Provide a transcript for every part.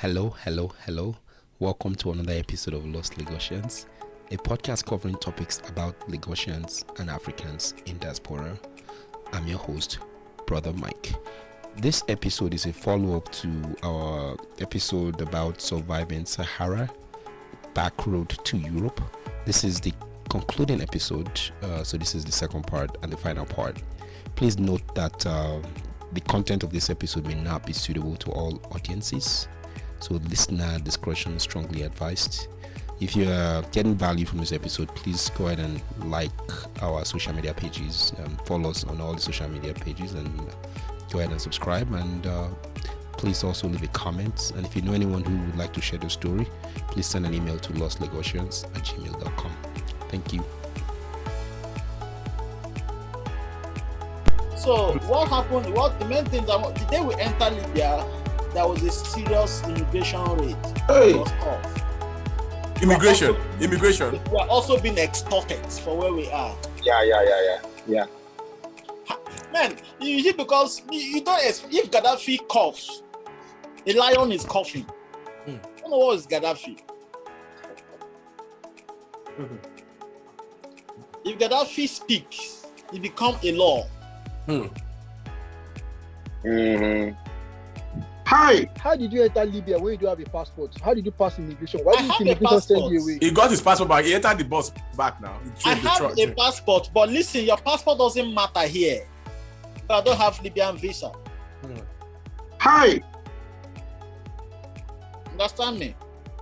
Hello, hello, hello. Welcome to another episode of Lost Lagosians, a podcast covering topics about Lagosians and Africans in diaspora. I'm your host, Brother Mike. This episode is a follow-up to our episode about surviving Sahara, Backroad to Europe. This is the concluding episode, so this is the second part and the final part. Please note that the content of this episode may not be suitable to all audiences, so listener discretion is strongly advised. If you are getting value from this episode, please go ahead and like our social media pages, follow us on all the social media pages, and go ahead and subscribe, and please also leave a comment. And if you know anyone who would like to share their story, please send an email to lostlagosians@gmail.com. Thank you. So what happened? What the main thing that the day we enter Libya, there was a serious immigration raid. Hey. It was tough. Immigration. We are also being extorted for where we are. Yeah. Man, you see, because you don't. If Gaddafi coughs, a lion is coughing. I don't know what is Gaddafi. If Gaddafi speaks, it becomes a law. Hi. How did you enter Libya when you don't have a passport? How did you pass immigration? Why did immigration send you away? He got his passport back. He entered the bus back now. I have a passport, but listen, your passport doesn't matter here. I don't have Libyan visa. Hi. Understand me?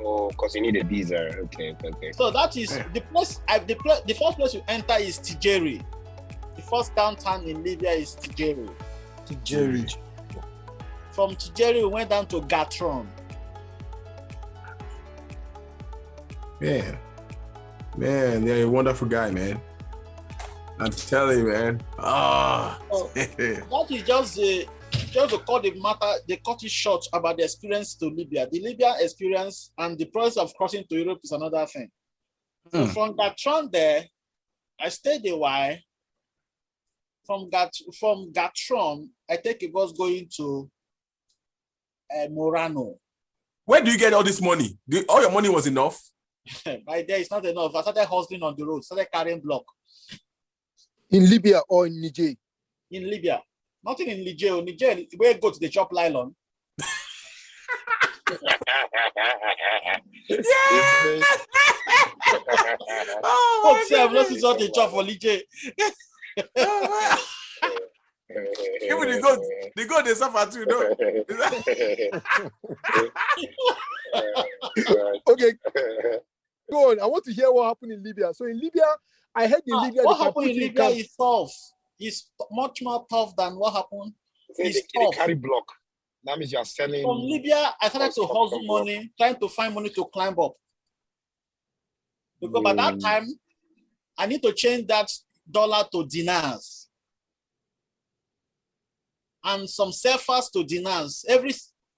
Oh, because you need a visa. Okay. So that is the place. The first place you enter is Tijeri. The first downtown in Libya is Tijeri. From Tijeri, we went down to Gatron. Man, you're a wonderful guy, man. I'm telling you, man. So that is just to cut the matter. They cut it short about the experience to Libya. The Libyan experience and the process of crossing to Europe is another thing. So from Gatron there, I stayed a while. From Gatron, I take a bus going to Morano. Where do you get all this money? All your money was enough? By there, it's not enough. I started hustling on the road, started carrying block. In Libya or in Niger? In Libya. Nothing in Niger. Niger, where go to the chop nylon. Oh, see, I've lost what the chop for Niger. Even the goat they suffer too, no? Okay. Go on. I want to hear what happened in Libya. So in Libya, I heard in Libya. What happened in Libya is tough. It's much more tough than what happened. They carry block. That means you are selling. From Libya, I started to hustle money, trying to find money to climb up. Because by that time, I need to change that dollar to dinars. And some surfers to dinars. Every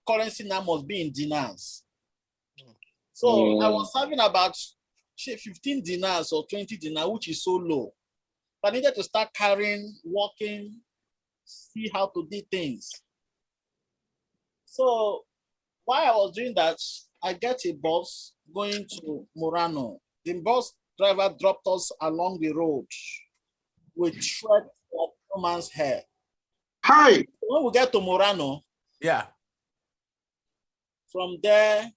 currency now must be in dinars. So I was having about 15 dinars or 20 dinars, which is so low. I needed to start carrying, walking, see how to do things. So while I was doing that, I get a bus going to Morano. The bus driver dropped us along the road with thread of no man's hair. Hi. When we get to Morano, Yeah. from there,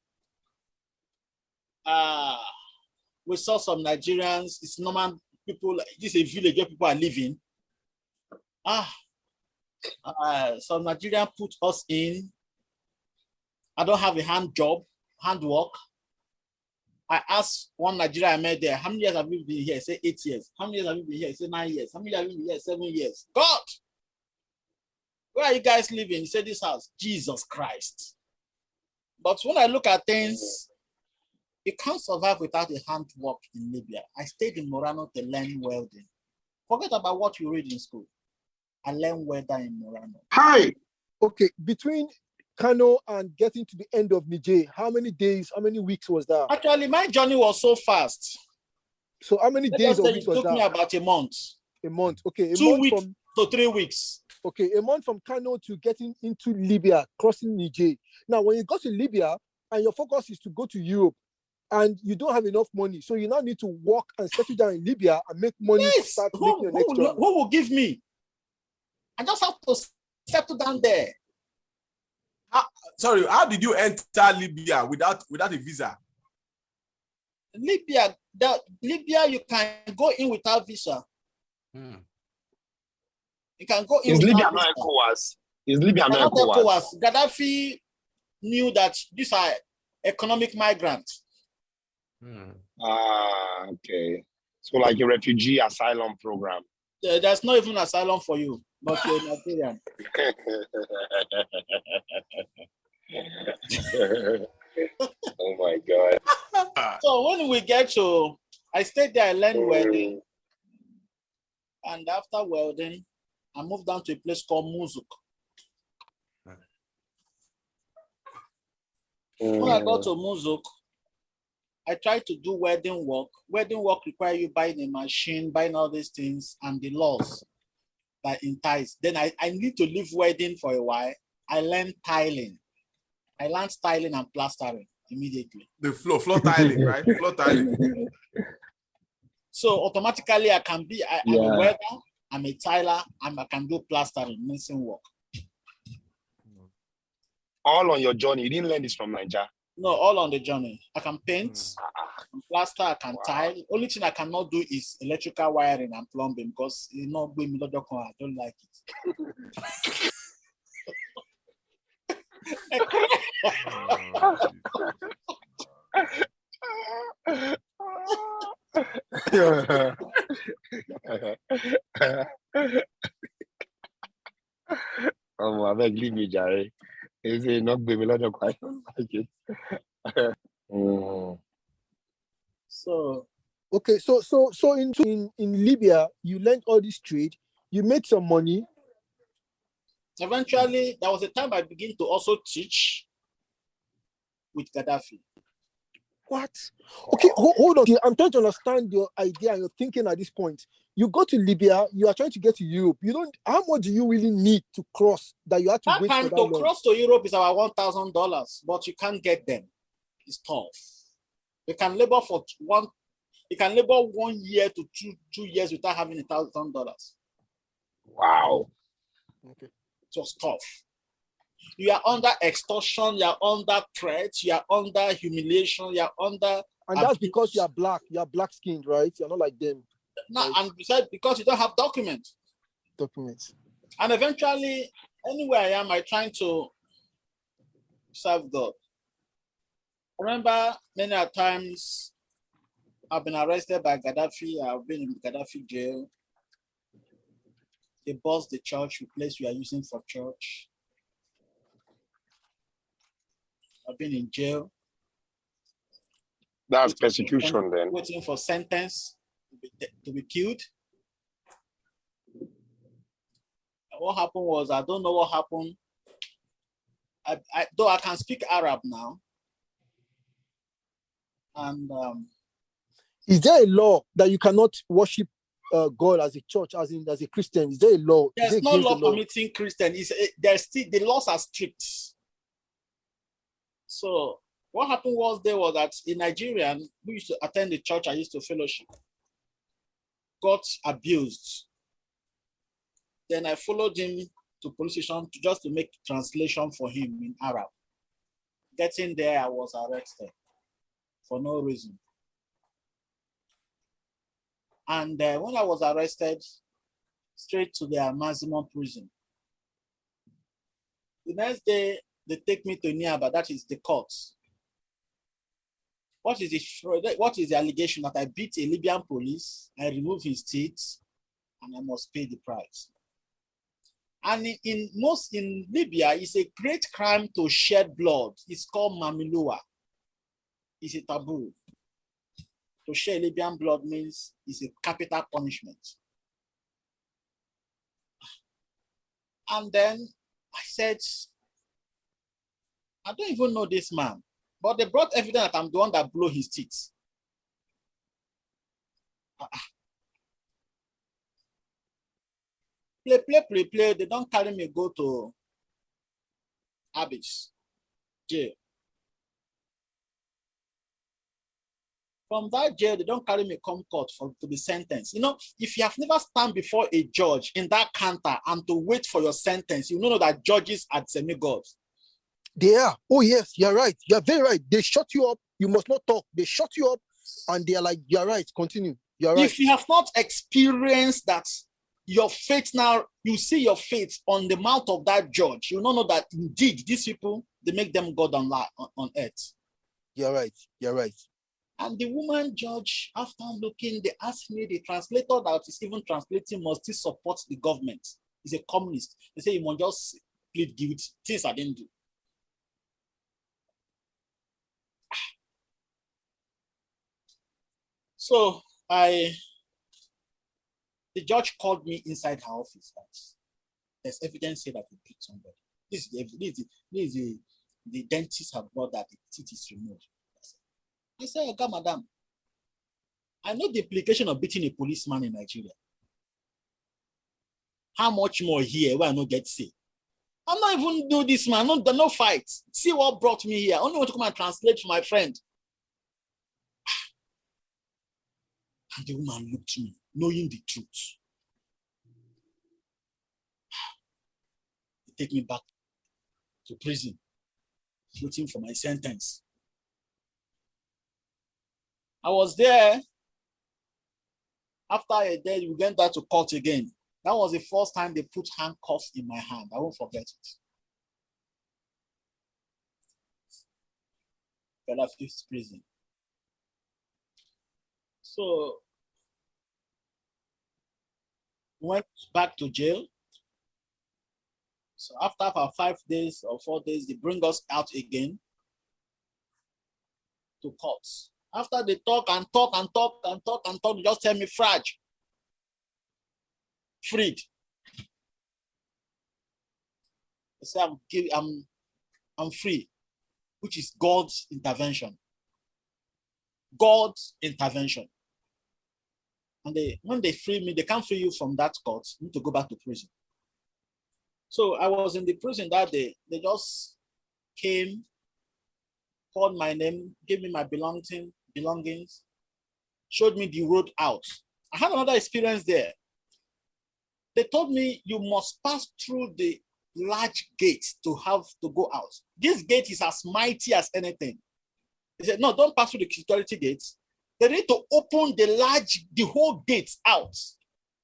we saw some Nigerians. It's normal people. This is a village where people are living. Some Nigerian put us in. I don't have a handwork. I asked one Nigerian I met there, how many years have you been here? I say 8 years. How many years have you been here? I say 9 years. How many years have you been here? 7 years. God! Where are you guys living? He said, this house. Jesus Christ. But when I look at things, you can't survive without a handwork in Libya. I stayed in Morano to learn welding. Forget about what you read in school. I learned welding in Morano. Hi. Okay, between Kano and getting to the end of Niger, how many days, how many weeks was that? Actually, my journey was so fast. So how many days or weeks was that? It took me about a month. A month, okay. 2 weeks to 3 weeks. Okay, a month from Kano to getting into Libya, crossing Niger. Now, when you got to Libya, and your focus is to go to Europe, and you don't have enough money, so you now need to work and settle down in Libya and make money to Yes. start making your next journey. Who will give me? I just have to settle down there. Sorry, how did you enter Libya without a visa? Libya, you can go in without visa. You can go in. Is without Libya visa. not ECOWAS? Is Libya not ECOWAS? Gaddafi knew that these are economic migrants. Okay. So like a refugee asylum program. There's not even asylum for you, but you're Nigerian. Oh my God. So when we get to, I stayed there, I learned welding. And after welding, I moved down to a place called Muzuk. When I got to Muzuk, I tried to do welding work. Welding work requires you buying a machine, buying all these things, and the laws that entice. Then I need to leave welding for a while. I learned tiling. I learned tiling and plastering immediately. The floor tiling, right? Floor tiling. So automatically I can be, I'm a welder, I'm a tiler, and I can do plastering, mixing work. All on your journey. You didn't learn this from Niger. No, all on the journey. I can paint, I can plaster, I can tile. Only thing I cannot do is electrical wiring and plumbing because I don't like Oh, I beg, leave me, Jerry. Is it not baby? I don't quite like it. So okay, so in Libia, you learned all this trade, you made some money. Eventually, there was a time I began to also teach with Gaddafi. What? Okay, hold on. I'm trying to understand your idea and your thinking at this point. You go to Libya, you are trying to get to Europe. You don't. How much do you really need to cross that you have to wait for that long? Cross to Europe is about $1,000, but you can't get them. It's tough. You can labor for 1 year to two years without having $1,000. Wow. Okay. It was tough. You are under extortion, you are under threats, you are under humiliation, you are under. And that's because you are black. You are black skinned, right? You're not like them. No, right? and besides, because you don't have documents. And eventually, anywhere I am, I'm trying to serve God. I remember many times I've been arrested by Gaddafi. I've been in Gaddafi jail. They bust the church, the place we are using for church. I've been in jail. That's persecution then. Waiting for sentence to be killed. What happened was, I don't know what happened. Though I can speak Arab now. And is there a law that you cannot worship God as a church, as a Christian? Is there a law? There's no law permitting Christian. There's still, the laws are strict. So what happened was that a Nigerian who used to attend the church I used to fellowship got abused. Then I followed him to police station just to make translation for him in Arab. Getting there, I was arrested for no reason. And when I was arrested, straight to their maximum prison. The next day, they take me to Niaba, that is the court. What is the allegation? That I beat a Libyan police, I removed his teeth, and I must pay the price. And in Libya, it's a great crime to shed blood. It's called mamilua. It's a taboo. To shed Libyan blood means it's a capital punishment. And then I said, I don't even know this man, but they brought evidence that I'm the one that blew his teeth. Play. They don't carry me, go to Abyss jail. From that jail, they don't carry me come court to be sentenced. You know, if you have never stand before a judge in that counter and to wait for your sentence, you know that judges are semi-gods. They are. Oh, yes, you're right. You're very right. They shut you up. You must not talk. They shut you up and they're like, you're right. Continue. You're right. If you have not experienced that, your fate now, you see your fate on the mouth of that judge. You don't know that indeed these people, they make them God on earth. You're right. You're right. And the woman judge, after looking, they asked me, the translator that is even translating must still support the government. He's a communist. They say he must just plead guilty. Things I didn't do. So the judge called me inside her office. There's evidence here that he beat somebody. This is the dentist have brought that the teeth is removed. I said, okay, madam, I know the implication of beating a policeman in Nigeria. How much more here where I don't get sick? I'm not even do this, man. No fight. See what brought me here. I only want to come and translate for my friend. And the woman looked at me, knowing the truth. They take me back to prison, waiting for my sentence. I was there. After a day, we went back to court again. That was the first time they put handcuffs in my hand. I won't forget it. Federal Fifth Prison. So, went back to jail. So after about 5 days or 4 days, they bring us out again to courts. After they talk, they just tell me, Fraj, freed. They say I'm free, which is God's intervention. God's intervention. And when they free me, they can't free you from that court. You need to go back to prison. So I was in the prison that day. They just came, called my name, gave me my belongings, showed me the road out. I had another experience there. They told me you must pass through the large gate to have to go out. This gate is as mighty as anything. They said, no, don't pass through the security gates. They need to open the whole gate out.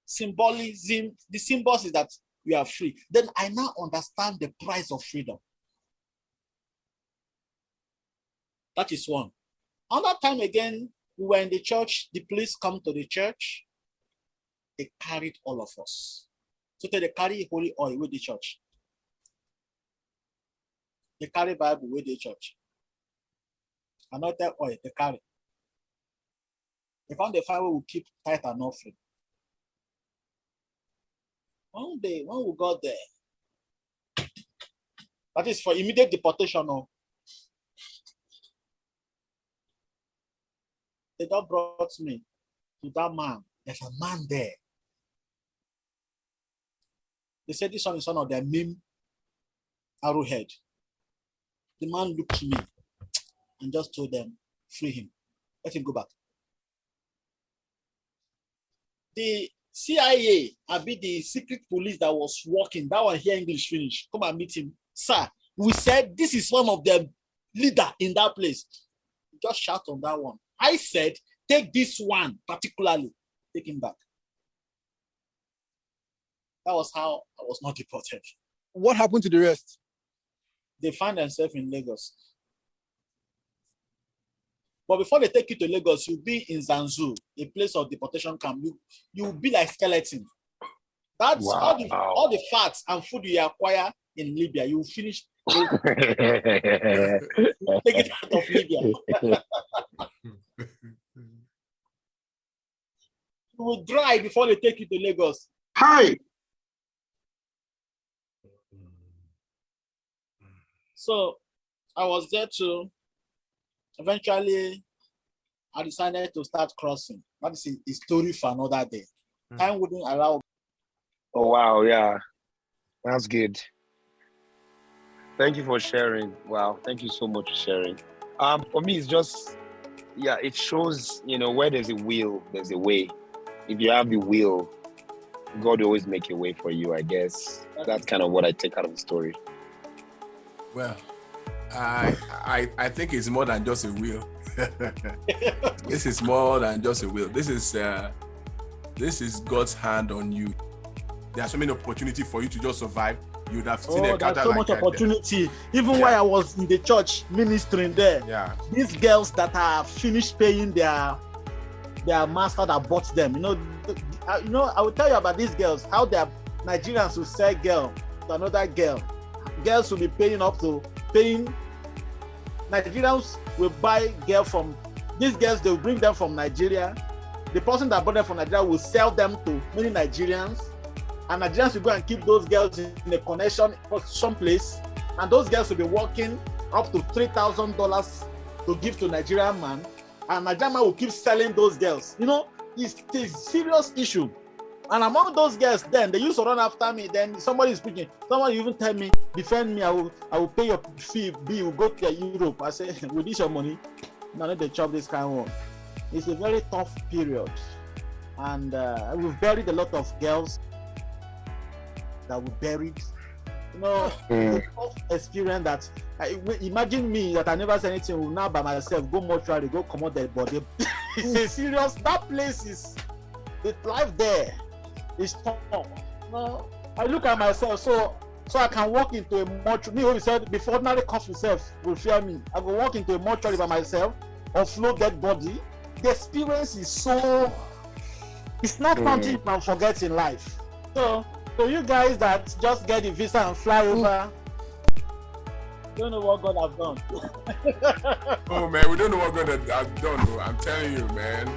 Symbolism, the symbols is that we are free. Then I now understand the price of freedom. That is one. Another time again, we were in the church, the police come to the church, they carried all of us. So they carry holy oil with the church. They carry Bible with the church. Anointed oil, they carry. They found the fire will keep tithe and offering. One day, when we got there, that is for immediate deportation. They just brought me to that man. There's a man there. They said this one is one of their main arrowhead. The man looked to me and just told them, free him. Let him go back. The CIA, I be the secret police that was working, that one here English finish. Come and meet him. Sir, we said this is one of the leader in that place. Just shout on that one. I said, take this one particularly, take him back. That was how I was not deported. What happened to the rest? They find themselves in Lagos. But before they take you to Lagos, you'll be in Zanzu, a place of deportation camp. You'll be like skeleton. That's wow. all the fats and food you acquire in Libya. You finish. Take it out of Libya. You will dry before they take you to Lagos. Hi. So I was there too. Eventually, I decided to start crossing. That is a story for another day. Time wouldn't allow. Oh, wow. Yeah. That's good. Thank you for sharing. Wow. Thank you so much for sharing. For me, it's just yeah, it shows, where there's a will, there's a way. If you have the will, God will always make a way for you, I guess. That's kind of what I take out of the story. Well, I think it's more than just a will. This is more than just a will. This is God's hand on you. There's so many opportunities for you to just survive. You would have seen a there's so much opportunity. There. Even while I was in the church ministering there, these girls that have finished paying their master that bought them, I will tell you about these girls, how their Nigerians will sell girl to another girl. Girls will be paying. Nigerians will buy girl from these girls. They will bring them from Nigeria. The person that bought them from Nigeria will sell them to many Nigerians, and Nigerians will go and keep those girls in a connection for some place, and those girls will be working up to $3,000 to give to Nigerian man, and Nigerian man will keep selling those girls. It's a serious issue. And among those girls, then they used to run after me. Then somebody is speaking. Someone even tell me, defend me. I will pay your fee. You will go to Europe. I say, with this your money, now let they chop this kind of one. It's a very tough period, and we've buried a lot of girls that we buried. The tough experience that. Imagine me that I never said anything. Will now by myself go mortuary, go come out dead body. It's a serious. That place is. The life there is tough. I look at myself so I can walk into a mortuary. Me, who said before ordinary cough itself will fear me. I go walk into a mortuary by myself, offload dead body. The experience is so. It's not something you can forget in life. So you guys that just get the visa and fly over, don't know what God have done. Oh man, we don't know what God has done. I'm telling you, man.